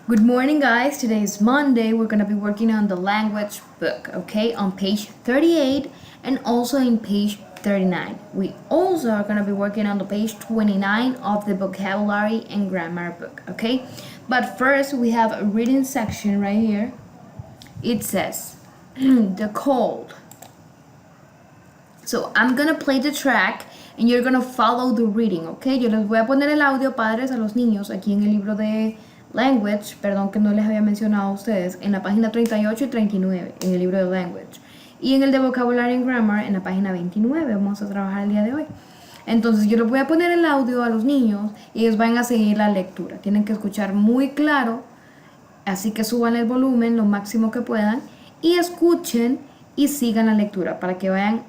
Good morning, guys. Today is Monday. We're going to be working on the language book, okay, on page 38 and also in page 39. We also are going to be working on the page 29 of the vocabulary and grammar book, okay? But first, we have a reading section right here. It says, the cold. So I'm going to play the track and you're going to follow the reading, okay? Yo les voy a poner el audio, padres, a los niños, aquí en el libro de Language, perdón que no les había mencionado a ustedes, en la página 38 y 39, en el libro de Language. Y en el de Vocabulary and Grammar, en la página 29, vamos a trabajar el día de hoy. Entonces yo les voy a poner el audio a los niños y ellos van a seguir la lectura. Tienen que escuchar muy claro, así que suban el volumen lo máximo que puedan y escuchen y sigan la lectura para que vayan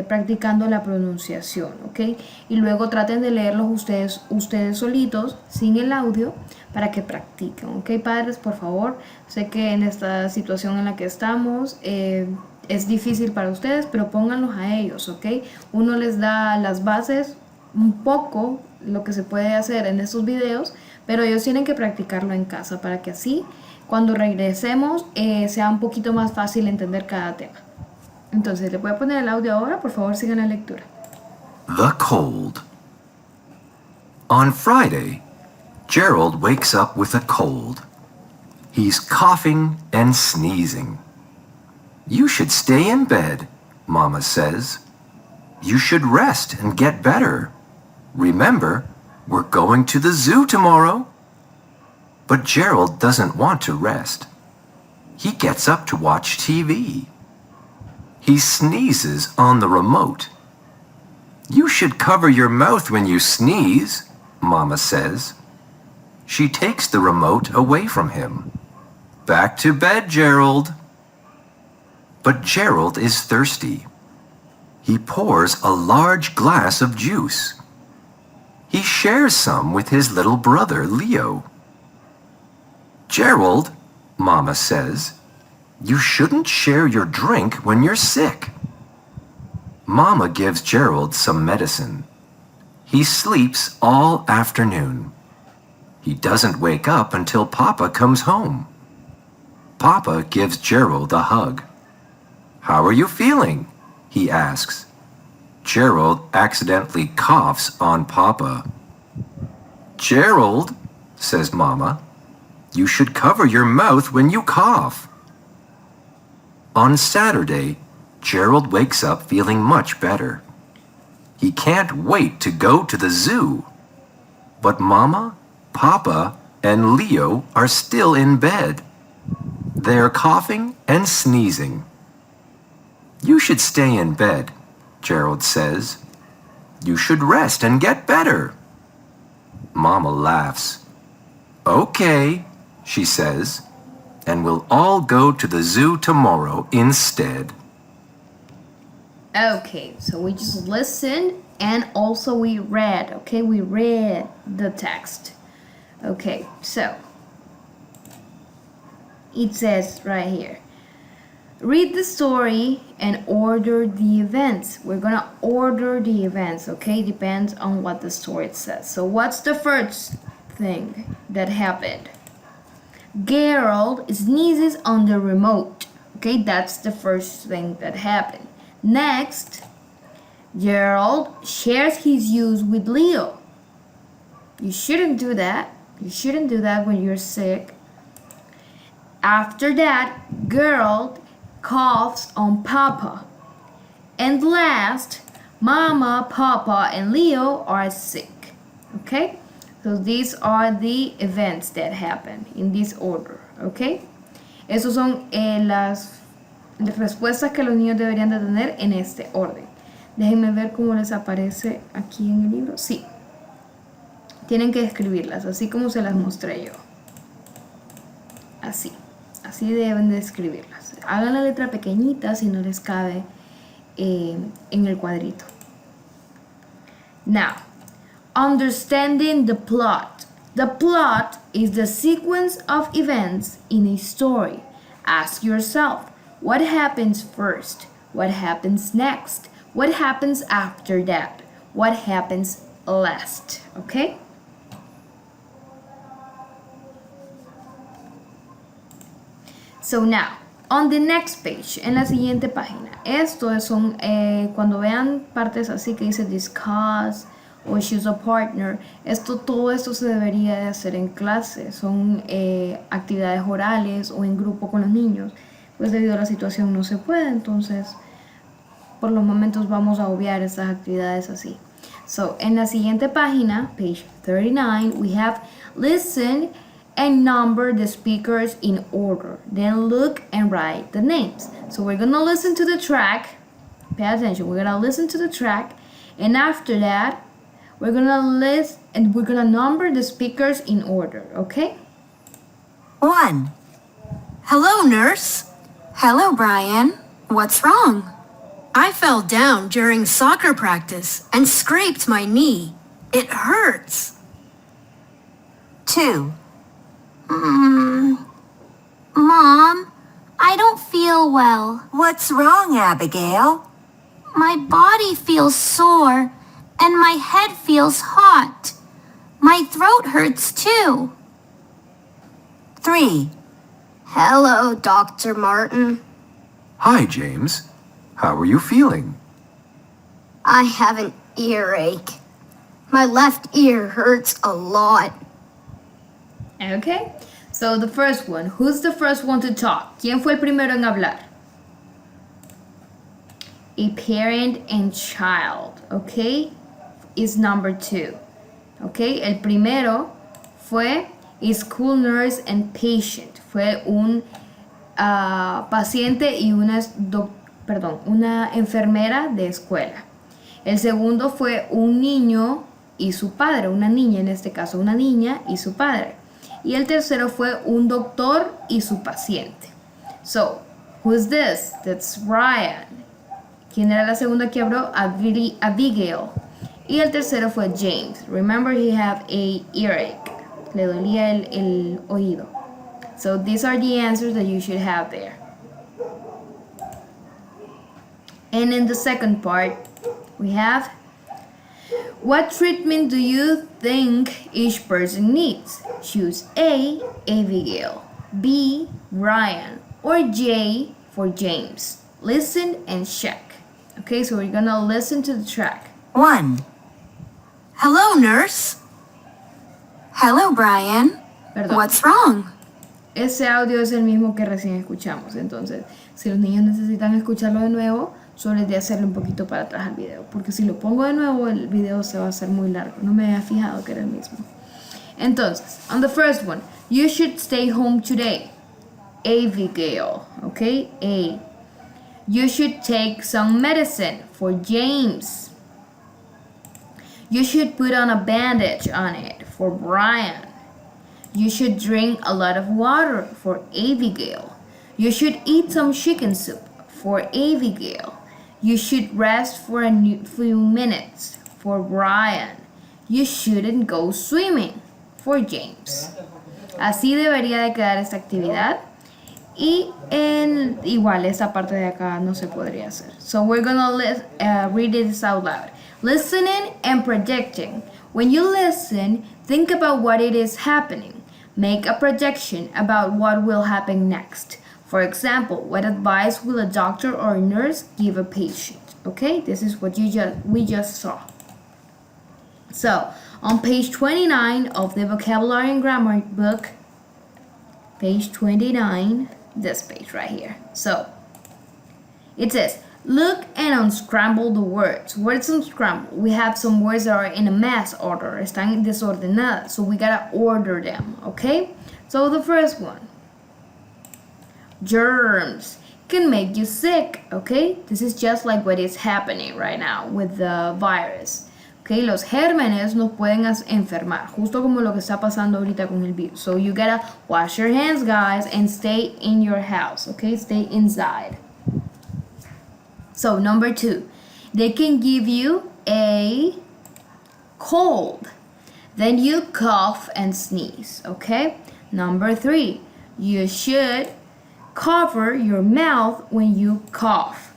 practicando la pronunciación, ¿ok? Y luego traten de leerlos ustedes solitos, sin el audio, para que practiquen, ¿ok, padres? Por favor, sé que en esta situación en la que estamos es difícil para ustedes, pero pónganlos a ellos, ¿ok? Uno les da las bases, un poco lo que se puede hacer en estos videos, pero ellos tienen que practicarlo en casa para que así cuando regresemos sea un poquito más fácil entender cada tema. Entonces, le voy a poner el audio ahora, por favor sigan la lectura. The cold. On Friday, Gerald wakes up with a cold. He's coughing and sneezing. You should stay in bed, Mama says. You should rest and get better. Remember, we're going to the zoo tomorrow. But Gerald doesn't want to rest. He gets up to watch TV. He sneezes on the remote. You should cover your mouth when you sneeze, Mama says. She takes the remote away from him. Back to bed, Gerald. But Gerald is thirsty. He pours a large glass of juice. He shares some with his little brother, Leo. Gerald, Mama says, you shouldn't share your drink when you're sick. Mama gives Gerald some medicine. He sleeps all afternoon. He doesn't wake up until Papa comes home. Papa gives Gerald a hug. How are you feeling? He asks. Gerald accidentally coughs on Papa. Gerald, says Mama, you should cover your mouth when you cough. On Saturday, Gerald wakes up feeling much better. He can't wait to go to the zoo. But Mama, Papa, and Leo are still in bed. They're coughing and sneezing. You should stay in bed, Gerald says. You should rest and get better. Mama laughs. Okay, she says, and we'll all go to the zoo tomorrow instead. Okay, so we just listened and also we read, okay? We read the text. Okay, so it says right here, read the story and order the events. We're gonna order the events, okay? Depends on what the story says. So what's the first thing that happened? Gerald sneezes on the remote. Okay, that's the first thing that happened. Next, Gerald shares his use with Leo. You shouldn't do that. You shouldn't do that when you're sick. After that, Gerald coughs on Papa. And last, Mama, Papa, and Leo are sick. Okay? So these are the events that happen in this order, ¿ok? Esas son las respuestas que los niños deberían de tener en este orden. Déjenme ver cómo les aparece aquí en el libro. Sí, tienen que escribirlas, así como se las mostré yo. Así deben de escribirlas. Hagan la letra pequeñita si no les cabe en el cuadrito. Now, understanding the plot. The plot is the sequence of events in a story. Ask yourself, what happens first? What happens next? What happens after that? What happens last? Okay? So now, on the next page, en la siguiente página, esto son, cuando vean partes así que dice discuss o choose a partner, todo esto se debería de hacer en clase, son actividades orales o en grupo con los niños, pues debido a la situación no se puede, entonces por los momentos vamos a obviar estas actividades así. So, en la siguiente página, page 39, we have listen and number the speakers in order. Then look and write the names. So we're gonna listen to the track. Pay attention. We're gonna listen to the track, and after that, we're gonna list and we're gonna number the speakers in order. Okay? 1. Hello, nurse. Hello, Brian. What's wrong? I fell down during soccer practice and scraped my knee. It hurts. 2. Mom, I don't feel well. What's wrong, Abigail? My body feels sore and my head feels hot. My throat hurts too. 3. Hello, Dr. Martin. Hi, James. How are you feeling? I have an earache. My left ear hurts a lot. Okay? So the first one. Who's the first one to talk? ¿Quién fue el primero en hablar? A parent and child. Okay? Is number 2. Okay? El primero fue a school nurse and patient. Fue un paciente y una enfermera de escuela. El segundo fue un niño y su padre, una niña en este caso, una niña y su padre. Y el tercero fue un doctor y su paciente. So, who's this? That's Ryan. ¿Quién era la segunda que habló? Abigail. Y el tercero fue James. Remember, he had a earache. Le dolía el oído. So these are the answers that you should have there. And in the second part, we have, what treatment do you think each person needs? Choose A, Abigail, B, Ryan, or J for James. Listen and check. Okay, so we're gonna listen to the track. 1. Hello, nurse. Hello, Brian. Perdón. What's wrong? Ese audio es el mismo que recién escuchamos, entonces si los niños necesitan escucharlo de nuevo, solo les de hacerle un poquito para atrás al video, porque si lo pongo de nuevo el video se va a hacer muy largo. No me había fijado que era el mismo. Entonces, on the first one, you should stay home today. Abigail, okay? A. You should take some medicine for James. You should put on a bandage on it for Brian. You should drink a lot of water for Abigail. You should eat some chicken soup for Abigail. You should rest for a few minutes for Brian. You shouldn't go swimming for James. Así debería de quedar esta actividad. Y igual esta parte de acá no se podría hacer. So we're gonna read this out loud. Listening and projecting. When you listen, think about what it is happening. Make a projection about what will happen next. For example, what advice will a doctor or a nurse give a patient? Okay, this is what we just saw. So, on page 29 of the vocabulary and grammar book, page 29, this page right here. So, it says, look and unscramble the words. Words unscramble. We have some words that are in a mass order. Están desordenadas. So we gotta order them, okay? So the first one. Germs can make you sick, okay? This is just like what is happening right now with the virus. Okay, los gérmenes nos pueden enfermar, justo como lo que está pasando ahorita con el virus. So you gotta wash your hands, guys, and stay in your house, okay? Stay inside. So, number 2, they can give you a cold. Then you cough and sneeze, okay? Number 3, you should cover your mouth when you cough.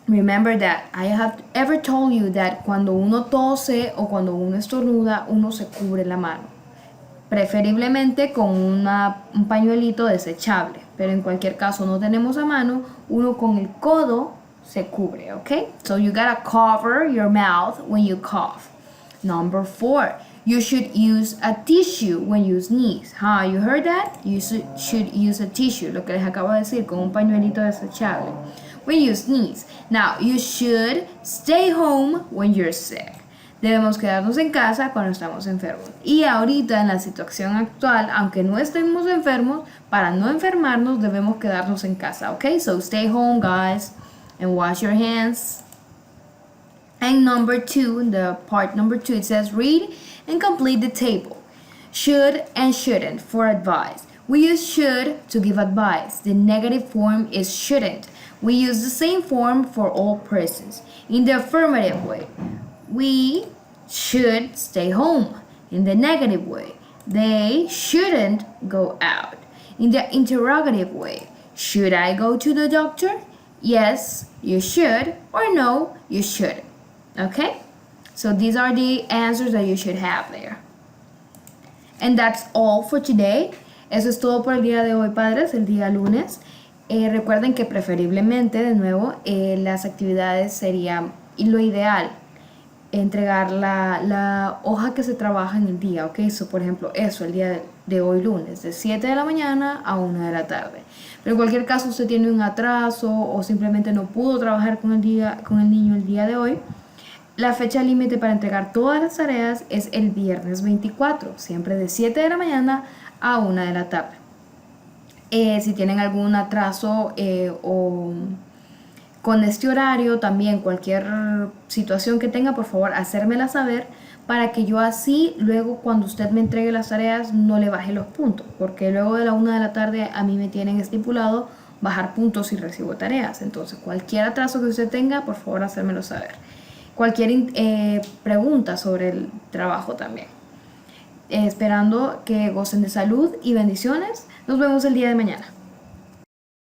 Remember that I have ever told you that cuando uno tose o cuando uno estornuda, uno se cubre la mano. preferiblemente con un pañuelito desechable, pero en cualquier caso no tenemos a mano, uno con el codo se cubre, ¿ok? So you gotta cover your mouth when you cough. Number 4, you should use a tissue when you sneeze. You heard that? You should use a tissue, lo que les acabo de decir, con un pañuelito desechable. When you sneeze. Now, you should stay home when you're sick. Debemos quedarnos en casa cuando estamos enfermos. Y ahorita en la situación actual, aunque no estemos enfermos, para no enfermarnos debemos quedarnos en casa, ¿ok? So stay home, guys, and wash your hands. And number 2, the part number 2, it says read and complete the table. Should and shouldn't for advice. We use should to give advice. The negative form is shouldn't. We use the same form for all persons. In the affirmative way, we should stay home. In the negative way, they shouldn't go out. In the interrogative way, should I go to the doctor? Yes, you should, or no, you shouldn't. Okay? So these are the answers that you should have there. And that's all for today. Eso es todo por el día de hoy, padres, el día lunes. Recuerden que preferiblemente, de nuevo, las actividades serían, y lo ideal, entregar la hoja que se trabaja en el día, ¿ok? So, por ejemplo, eso, el día de hoy lunes, de 7 de la mañana a 1 de la tarde. Pero en cualquier caso, usted tiene un atraso o simplemente no pudo trabajar con el niño el día de hoy, la fecha límite para entregar todas las tareas es el viernes 24, siempre de 7 de la mañana a 1 de la tarde. Si tienen algún atraso o con este horario, también cualquier situación que tenga, por favor, hacérmela saber para que yo así, luego cuando usted me entregue las tareas, no le baje los puntos, porque luego de la 1 de la tarde a mí me tienen estipulado bajar puntos si recibo tareas. Entonces, cualquier atraso que usted tenga, por favor, hacérmelo saber. Cualquier pregunta sobre el trabajo también. Esperando que gocen de salud y bendiciones. Nos vemos el día de mañana.